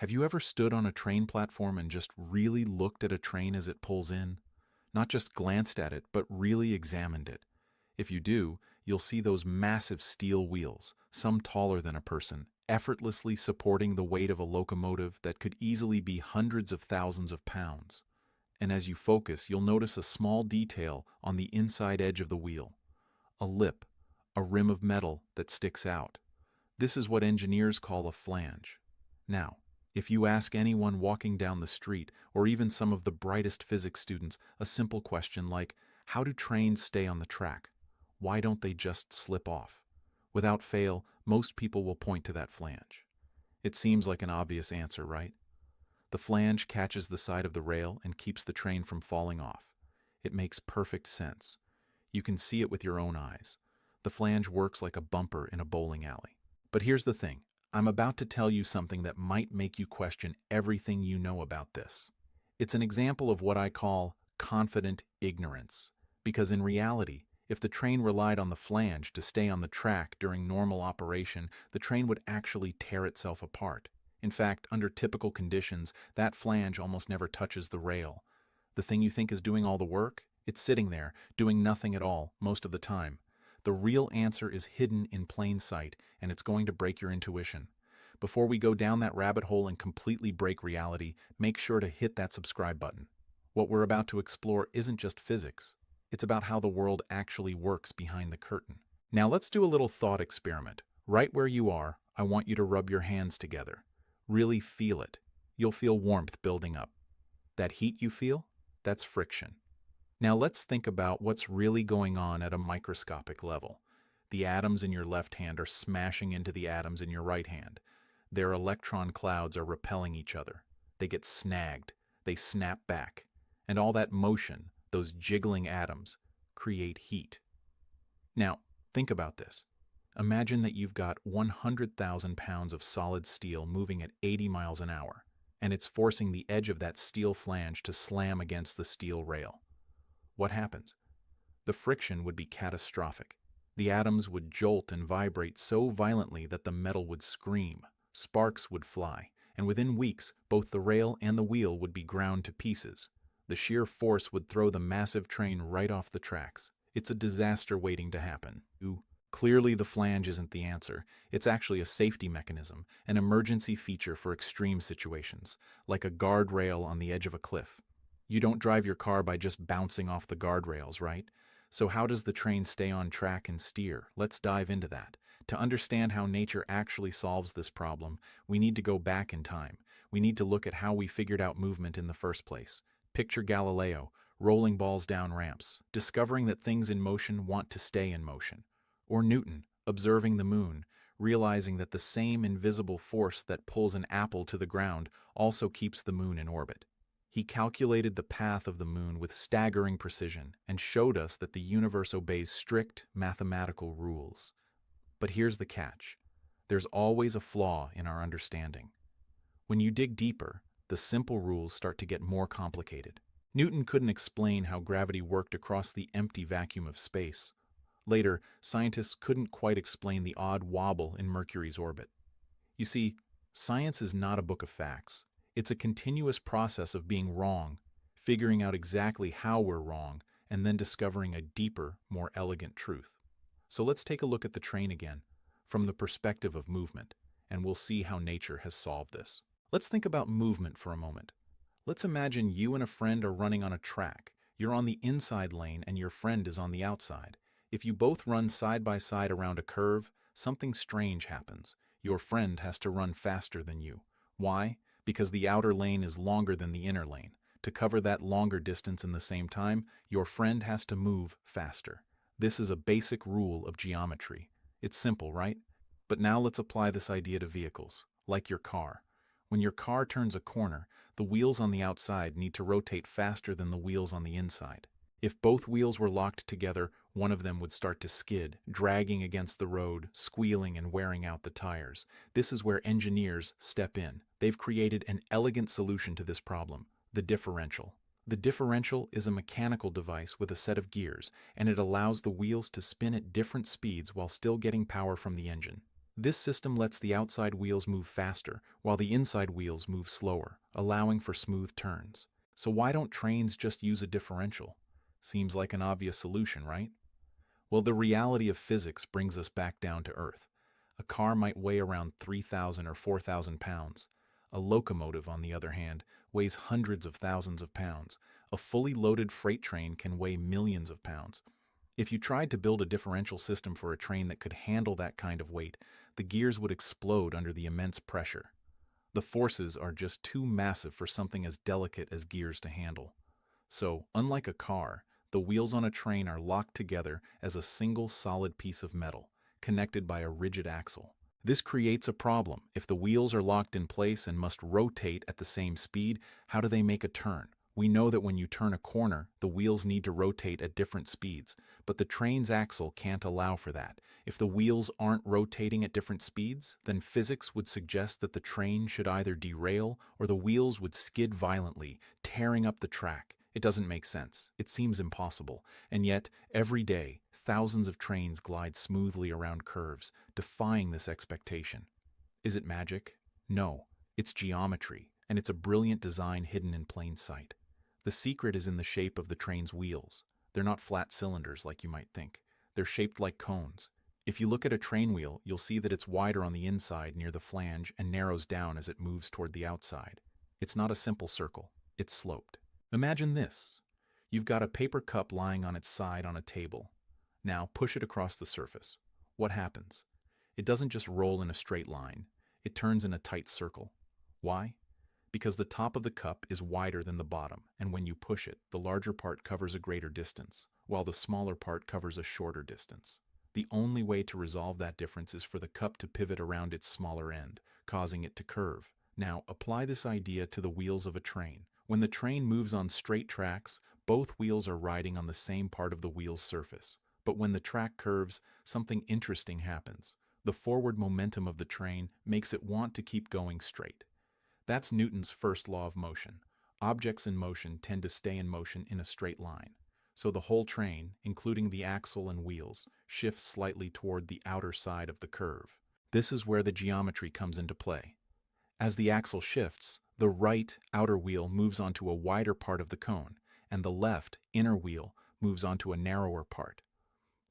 Have you ever stood on a train platform and just really looked at a train as it pulls in? Not just glanced at it, but really examined it. If you do, you'll see those massive steel wheels, some taller than a person, effortlessly supporting the weight of a locomotive that could easily be hundreds of thousands of pounds. And as you focus, you'll notice a small detail on the inside edge of the wheel. A lip, a rim of metal that sticks out. This is what engineers call a flange. Now, if you ask anyone walking down the street, or even some of the brightest physics students, a simple question like, how do trains stay on the track? Why don't they just slip off? Without fail, most people will point to that flange. It seems like an obvious answer, right? The flange catches the side of the rail and keeps the train from falling off. It makes perfect sense. You can see it with your own eyes. The flange works like a bumper in a bowling alley. But here's the thing. I'm about to tell you something that might make you question everything you know about this. It's an example of what I call confident ignorance. Because in reality, if the train relied on the flange to stay on the track during normal operation, the train would actually tear itself apart. In fact, under typical conditions, that flange almost never touches the rail. The thing you think is doing all the work, it's sitting there, doing nothing at all, most of the time. The real answer is hidden in plain sight, and it's going to break your intuition. Before we go down that rabbit hole and completely break reality, make sure to hit that subscribe button. What we're about to explore isn't just physics. It's about how the world actually works behind the curtain. Now let's do a little thought experiment. Right where you are, I want you to rub your hands together. Really feel it. You'll feel warmth building up. That heat you feel? That's friction. Now let's think about what's really going on at a microscopic level. The atoms in your left hand are smashing into the atoms in your right hand. Their electron clouds are repelling each other. They get snagged. They snap back. And all that motion, those jiggling atoms, create heat. Now, think about this. Imagine that you've got 100,000 pounds of solid steel moving at 80 miles an hour, and it's forcing the edge of that steel flange to slam against the steel rail. What happens? The friction would be catastrophic. The atoms would jolt and vibrate so violently that the metal would scream, sparks would fly, and within weeks, both the rail and the wheel would be ground to pieces. The sheer force would throw the massive train right off the tracks. It's a disaster waiting to happen. Clearly, the flange isn't the answer. It's actually a safety mechanism, an emergency feature for extreme situations, like a guardrail on the edge of a cliff. You don't drive your car by just bouncing off the guardrails, right? So how does the train stay on track and steer? Let's dive into that. To understand how nature actually solves this problem, we need to go back in time. We need to look at how we figured out movement in the first place. Picture Galileo, rolling balls down ramps, discovering that things in motion want to stay in motion. Or Newton, observing the moon, realizing that the same invisible force that pulls an apple to the ground also keeps the moon in orbit. He calculated the path of the moon with staggering precision and showed us that the universe obeys strict mathematical rules. But here's the catch. There's always a flaw in our understanding. When you dig deeper, the simple rules start to get more complicated. Newton couldn't explain how gravity worked across the empty vacuum of space. Later, scientists couldn't quite explain the odd wobble in Mercury's orbit. You see, science is not a book of facts. It's a continuous process of being wrong, figuring out exactly how we're wrong, and then discovering a deeper, more elegant truth. So let's take a look at the train again, from the perspective of movement, and we'll see how nature has solved this. Let's think about movement for a moment. Let's imagine you and a friend are running on a track. You're on the inside lane and your friend is on the outside. If you both run side by side around a curve, something strange happens. Your friend has to run faster than you. Why? Because the outer lane is longer than the inner lane. To cover that longer distance in the same time, your friend has to move faster. This is a basic rule of geometry. It's simple, right? But now let's apply this idea to vehicles, like your car. When your car turns a corner, the wheels on the outside need to rotate faster than the wheels on the inside. If both wheels were locked together, one of them would start to skid, dragging against the road, squealing and wearing out the tires. This is where engineers step in. They've created an elegant solution to this problem, the differential. The differential is a mechanical device with a set of gears, and it allows the wheels to spin at different speeds while still getting power from the engine. This system lets the outside wheels move faster, while the inside wheels move slower, allowing for smooth turns. So why don't trains just use a differential? Seems like an obvious solution, right? Well, the reality of physics brings us back down to Earth. A car might weigh around 3,000 or 4,000 pounds. A locomotive, on the other hand, weighs hundreds of thousands of pounds. A fully loaded freight train can weigh millions of pounds. If you tried to build a differential system for a train that could handle that kind of weight, the gears would explode under the immense pressure. The forces are just too massive for something as delicate as gears to handle. So, unlike a car, the wheels on a train are locked together as a single solid piece of metal, connected by a rigid axle. This creates a problem. If the wheels are locked in place and must rotate at the same speed, how do they make a turn? We know that when you turn a corner, the wheels need to rotate at different speeds, but the train's axle can't allow for that. If the wheels aren't rotating at different speeds, then physics would suggest that the train should either derail or the wheels would skid violently, tearing up the track. It doesn't make sense. It seems impossible. And yet, every day, thousands of trains glide smoothly around curves, defying this expectation. Is it magic? No. It's geometry, and it's a brilliant design hidden in plain sight. The secret is in the shape of the train's wheels. They're not flat cylinders like you might think. They're shaped like cones. If you look at a train wheel, you'll see that it's wider on the inside near the flange and narrows down as it moves toward the outside. It's not a simple circle. It's sloped. Imagine this. You've got a paper cup lying on its side on a table. Now push it across the surface. What happens? It doesn't just roll in a straight line. It turns in a tight circle. Why? Because the top of the cup is wider than the bottom, and when you push it, the larger part covers a greater distance, while the smaller part covers a shorter distance. The only way to resolve that difference is for the cup to pivot around its smaller end, causing it to curve. Now, apply this idea to the wheels of a train. When the train moves on straight tracks, both wheels are riding on the same part of the wheel's surface. But when the track curves, something interesting happens. The forward momentum of the train makes it want to keep going straight. That's Newton's first law of motion. Objects in motion tend to stay in motion in a straight line. So the whole train, including the axle and wheels, shifts slightly toward the outer side of the curve. This is where the geometry comes into play. As the axle shifts, the right outer wheel moves onto a wider part of the cone, and the left inner wheel moves onto a narrower part.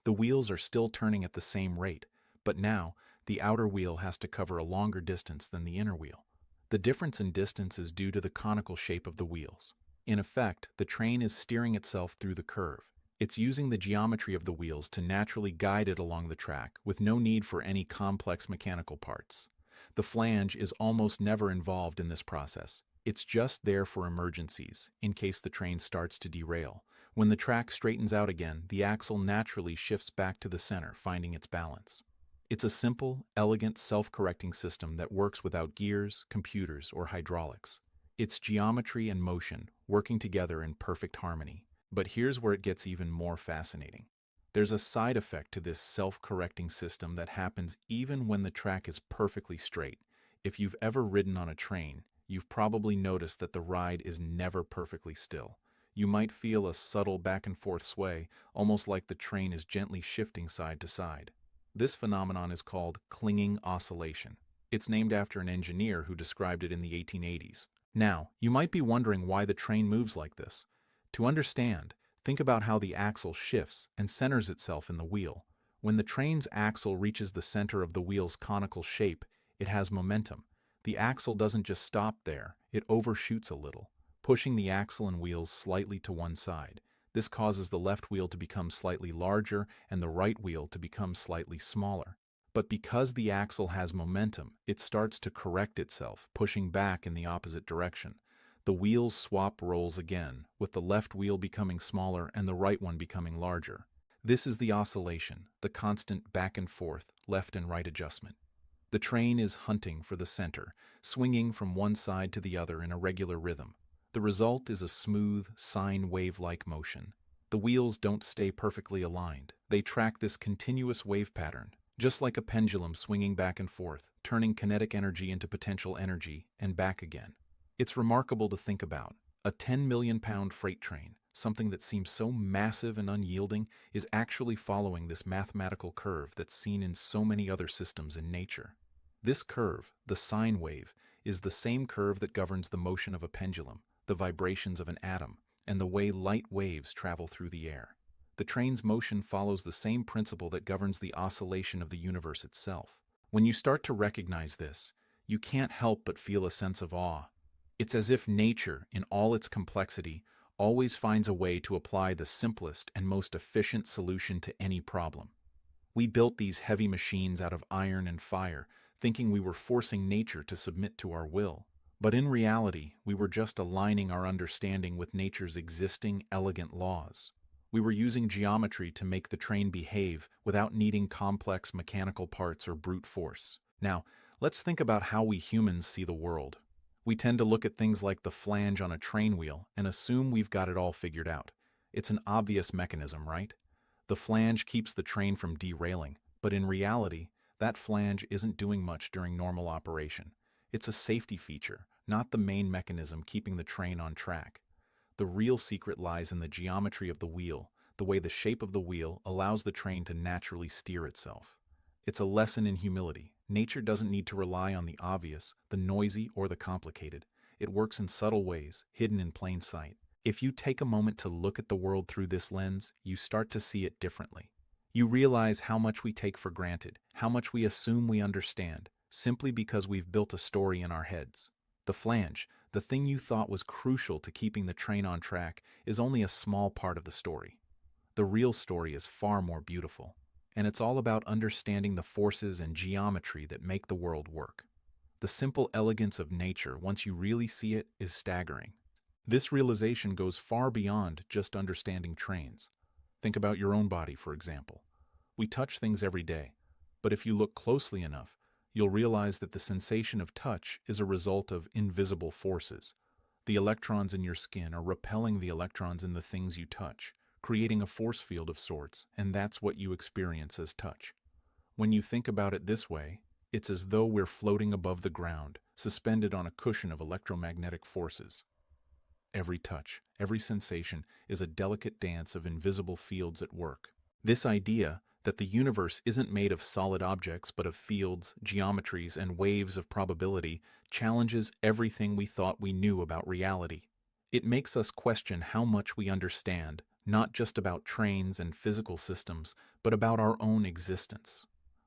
The wheels are still turning at the same rate, but now the outer wheel has to cover a longer distance than the inner wheel. The difference in distance is due to the conical shape of the wheels. In effect, the train is steering itself through the curve. It's using the geometry of the wheels to naturally guide it along the track, with no need for any complex mechanical parts. The flange is almost never involved in this process. It's just there for emergencies, in case the train starts to derail. When the track straightens out again, the axle naturally shifts back to the center, finding its balance. It's a simple, elegant, self-correcting system that works without gears, computers, or hydraulics. It's geometry and motion working together in perfect harmony. But here's where it gets even more fascinating. There's a side effect to this self-correcting system that happens even when the track is perfectly straight. If you've ever ridden on a train, you've probably noticed that the ride is never perfectly still. You might feel a subtle back and forth sway, almost like the train is gently shifting side to side. This phenomenon is called clinging oscillation. It's named after an engineer who described it in the 1880s. Now, you might be wondering why the train moves like this. To understand, think about how the axle shifts and centers itself in the wheel. When the train's axle reaches the center of the wheel's conical shape, it has momentum. The axle doesn't just stop there, it overshoots a little, pushing the axle and wheels slightly to one side. This causes the left wheel to become slightly larger and the right wheel to become slightly smaller. But because the axle has momentum, it starts to correct itself, pushing back in the opposite direction. The wheels swap roles again, with the left wheel becoming smaller and the right one becoming larger. This is the oscillation, the constant back and forth, left and right adjustment. The train is hunting for the center, swinging from one side to the other in a regular rhythm. The result is a smooth, sine wave-like motion. The wheels don't stay perfectly aligned. They track this continuous wave pattern, just like a pendulum swinging back and forth, turning kinetic energy into potential energy and back again. It's remarkable to think about. A 10 million pound freight train, something that seems so massive and unyielding, is actually following this mathematical curve that's seen in so many other systems in nature. This curve, the sine wave, is the same curve that governs the motion of a pendulum, the vibrations of an atom, and the way light waves travel through the air. The train's motion follows the same principle that governs the oscillation of the universe itself. When you start to recognize this, you can't help but feel a sense of awe. It's as if nature, in all its complexity, always finds a way to apply the simplest and most efficient solution to any problem. We built these heavy machines out of iron and fire, thinking we were forcing nature to submit to our will. But in reality, we were just aligning our understanding with nature's existing, elegant laws. We were using geometry to make the train behave without needing complex mechanical parts or brute force. Now, let's think about how we humans see the world. We tend to look at things like the flange on a train wheel and assume we've got it all figured out. It's an obvious mechanism, right? The flange keeps the train from derailing, but in reality, that flange isn't doing much during normal operation. It's a safety feature, not the main mechanism keeping the train on track. The real secret lies in the geometry of the wheel, the way the shape of the wheel allows the train to naturally steer itself. It's a lesson in humility. Nature doesn't need to rely on the obvious, the noisy, or the complicated. It works in subtle ways, hidden in plain sight. If you take a moment to look at the world through this lens, you start to see it differently. You realize how much we take for granted, how much we assume we understand, simply because we've built a story in our heads. The flange, the thing you thought was crucial to keeping the train on track, is only a small part of the story. The real story is far more beautiful, and it's all about understanding the forces and geometry that make the world work. The simple elegance of nature, once you really see it, is staggering. This realization goes far beyond just understanding trains. Think about your own body, for example. We touch things every day, but if you look closely enough, you'll realize that the sensation of touch is a result of invisible forces. The electrons in your skin are repelling the electrons in the things you touch, creating a force field of sorts, and that's what you experience as touch. When you think about it this way, it's as though we're floating above the ground, suspended on a cushion of electromagnetic forces. Every touch, every sensation is a delicate dance of invisible fields at work. This idea that the universe isn't made of solid objects but of fields, geometries, and waves of probability challenges everything we thought we knew about reality. It makes us question how much we understand, not just about trains and physical systems, but about our own existence.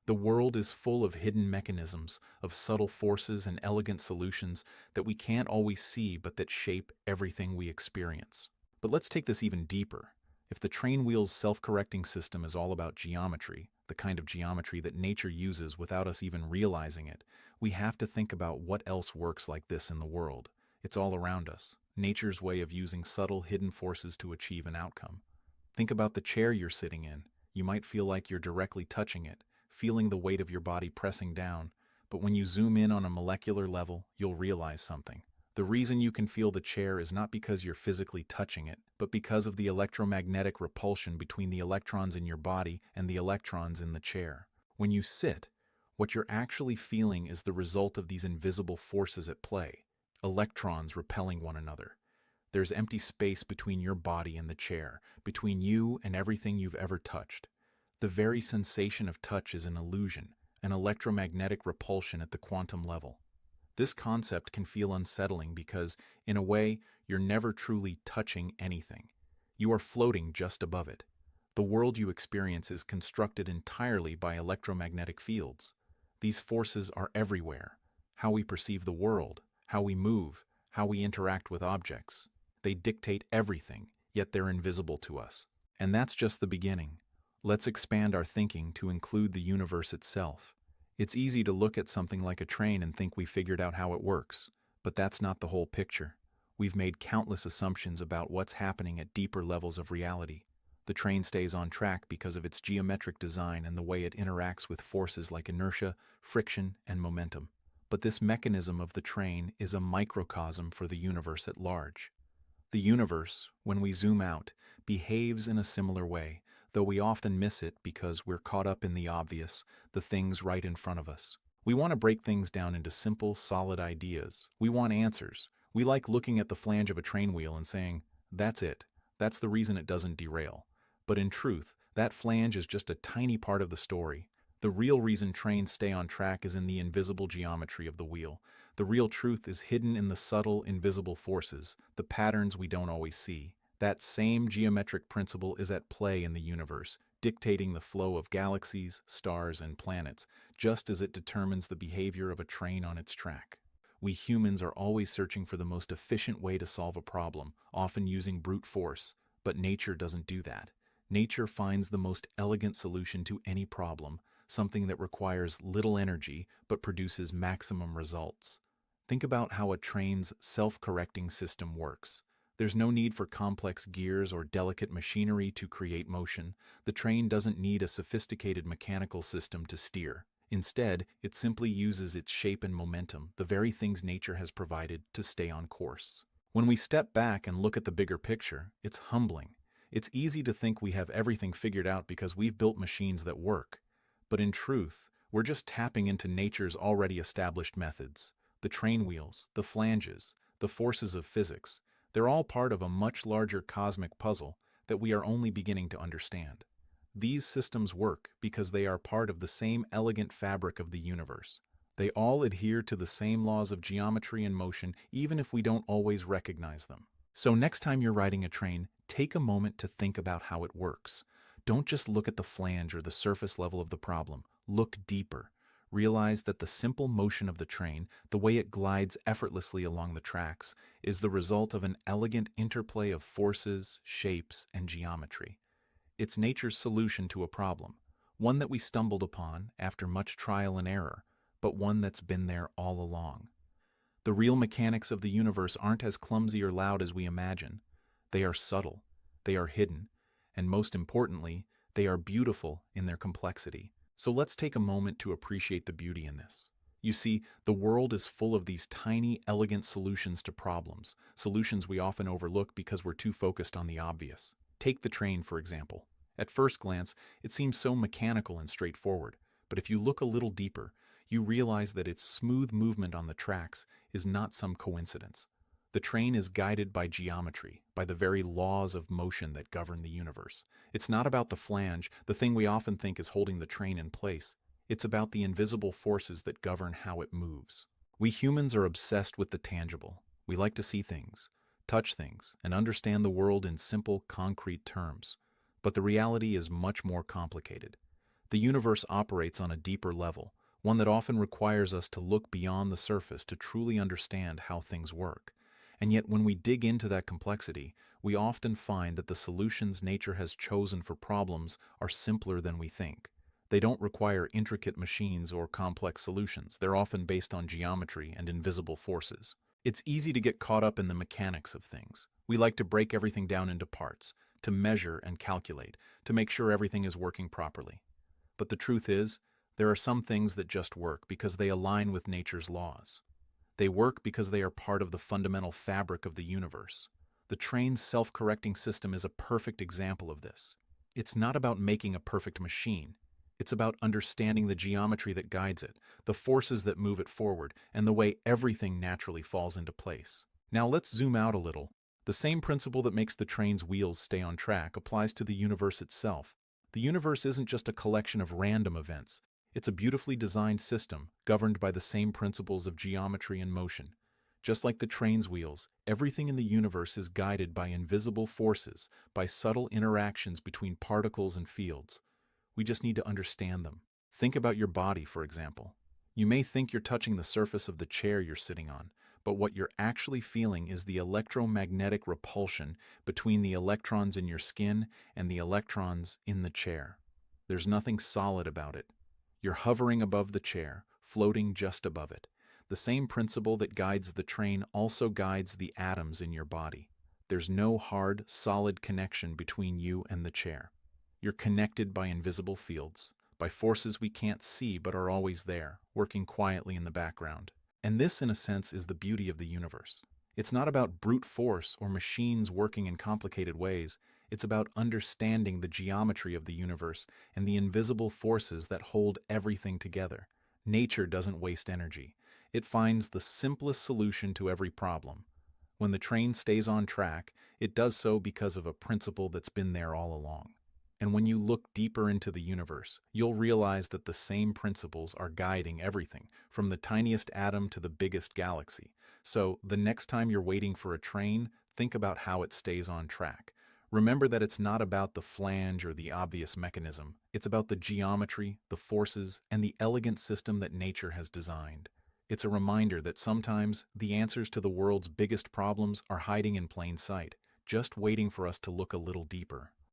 The world is full of hidden mechanisms, of subtle forces and elegant solutions that we can't always see but that shape everything we experience. But let's take this even deeper. If the train wheel's self-correcting system is all about geometry, the kind of geometry that nature uses without us even realizing it, we have to think about what else works like this in the world. It's all around us, nature's way of using subtle, hidden forces to achieve an outcome. Think about the chair you're sitting in. You might feel like you're directly touching it, feeling the weight of your body pressing down, but when you zoom in on a molecular level, you'll realize something. The reason you can feel the chair is not because you're physically touching it, but because of the electromagnetic repulsion between the electrons in your body and the electrons in the chair. When you sit, what you're actually feeling is the result of these invisible forces at play, electrons repelling one another. There's empty space between your body and the chair, between you and everything you've ever touched. The very sensation of touch is an illusion, an electromagnetic repulsion at the quantum level. This concept can feel unsettling because, in a way, you're never truly touching anything. You are floating just above it. The world you experience is constructed entirely by electromagnetic fields. These forces are everywhere. How we perceive the world, how we move, how we interact with objects. They dictate everything, yet they're invisible to us. And that's just the beginning. Let's expand our thinking to include the universe itself. It's easy to look at something like a train and think we figured out how it works, but that's not the whole picture. We've made countless assumptions about what's happening at deeper levels of reality. The train stays on track because of its geometric design and the way it interacts with forces like inertia, friction, and momentum. But this mechanism of the train is a microcosm for the universe at large. The universe, when we zoom out, behaves in a similar way, though we often miss it because we're caught up in the obvious, the things right in front of us. We want to break things down into simple, solid ideas. We want answers. We like looking at the flange of a train wheel and saying, "That's it. That's the reason it doesn't derail. But in truth, that flange is just a tiny part of the story. The real reason trains stay on track is in the invisible geometry of the wheel. The real truth is hidden in the subtle, invisible forces, the patterns we don't always see. That same geometric principle is at play in the universe, dictating the flow of galaxies, stars, and planets, just as it determines the behavior of a train on its track. We humans are always searching for the most efficient way to solve a problem, often using brute force, but nature doesn't do that. Nature finds the most elegant solution to any problem, something that requires little energy but produces maximum results. Think about how a train's self-correcting system works. There's no need for complex gears or delicate machinery to create motion. The train doesn't need a sophisticated mechanical system to steer. Instead, it simply uses its shape and momentum, the very things nature has provided, to stay on course. When we step back and look at the bigger picture, it's humbling. It's easy to think we have everything figured out because we've built machines that work. But in truth, we're just tapping into nature's already established methods. The train wheels, the flanges, the forces of physics, they're all part of a much larger cosmic puzzle that we are only beginning to understand. These systems work because they are part of the same elegant fabric of the universe. They all adhere to the same laws of geometry and motion, even if we don't always recognize them. So next time you're riding a train, take a moment to think about how it works. Don't just look at the flange or the surface level of the problem. Look deeper. Realize that the simple motion of the train, the way it glides effortlessly along the tracks, is the result of an elegant interplay of forces, shapes, and geometry. It's nature's solution to a problem, one that we stumbled upon after much trial and error, but one that's been there all along. The real mechanics of the universe aren't as clumsy or loud as we imagine. They are subtle, they are hidden, and most importantly, they are beautiful in their complexity. So let's take a moment to appreciate the beauty in this. You see, the world is full of these tiny, elegant solutions to problems, solutions we often overlook because we're too focused on the obvious. Take the train, for example. At first glance, it seems so mechanical and straightforward, but if you look a little deeper, you realize that its smooth movement on the tracks is not some coincidence. The train is guided by geometry, by the very laws of motion that govern the universe. It's not about the flange, the thing we often think is holding the train in place. It's about the invisible forces that govern how it moves. We humans are obsessed with the tangible. We like to see things, touch things, and understand the world in simple, concrete terms. But the reality is much more complicated. The universe operates on a deeper level, one that often requires us to look beyond the surface to truly understand how things work. And yet when we dig into that complexity, we often find that the solutions nature has chosen for problems are simpler than we think. They don't require intricate machines or complex solutions. They're often based on geometry and invisible forces. It's easy to get caught up in the mechanics of things. We like to break everything down into parts, to measure and calculate, to make sure everything is working properly. But the truth is, there are some things that just work because they align with nature's laws. They work because they are part of the fundamental fabric of the universe. The train's self-correcting system is a perfect example of this. It's not about making a perfect machine. It's about understanding the geometry that guides it, the forces that move it forward, and the way everything naturally falls into place. Now let's zoom out a little. The same principle that makes the train's wheels stay on track applies to the universe itself. The universe isn't just a collection of random events. It's a beautifully designed system, governed by the same principles of geometry and motion. Just like the train's wheels, everything in the universe is guided by invisible forces, by subtle interactions between particles and fields. We just need to understand them. Think about your body, for example. You may think you're touching the surface of the chair you're sitting on, but what you're actually feeling is the electromagnetic repulsion between the electrons in your skin and the electrons in the chair. There's nothing solid about it. You're hovering above the chair, floating just above it. The same principle that guides the train also guides the atoms in your body. There's no hard, solid connection between you and the chair. You're connected by invisible fields, by forces we can't see but are always there, working quietly in the background. And this, in a sense, is the beauty of the universe. It's not about brute force or machines working in complicated ways. It's about understanding the geometry of the universe and the invisible forces that hold everything together. Nature doesn't waste energy. It finds the simplest solution to every problem. When the train stays on track, it does so because of a principle that's been there all along. And when you look deeper into the universe, you'll realize that the same principles are guiding everything, from the tiniest atom to the biggest galaxy. So, the next time you're waiting for a train, think about how it stays on track. Remember that it's not about the flange or the obvious mechanism. It's about the geometry, the forces, and the elegant system that nature has designed. It's a reminder that sometimes the answers to the world's biggest problems are hiding in plain sight, just waiting for us to look a little deeper.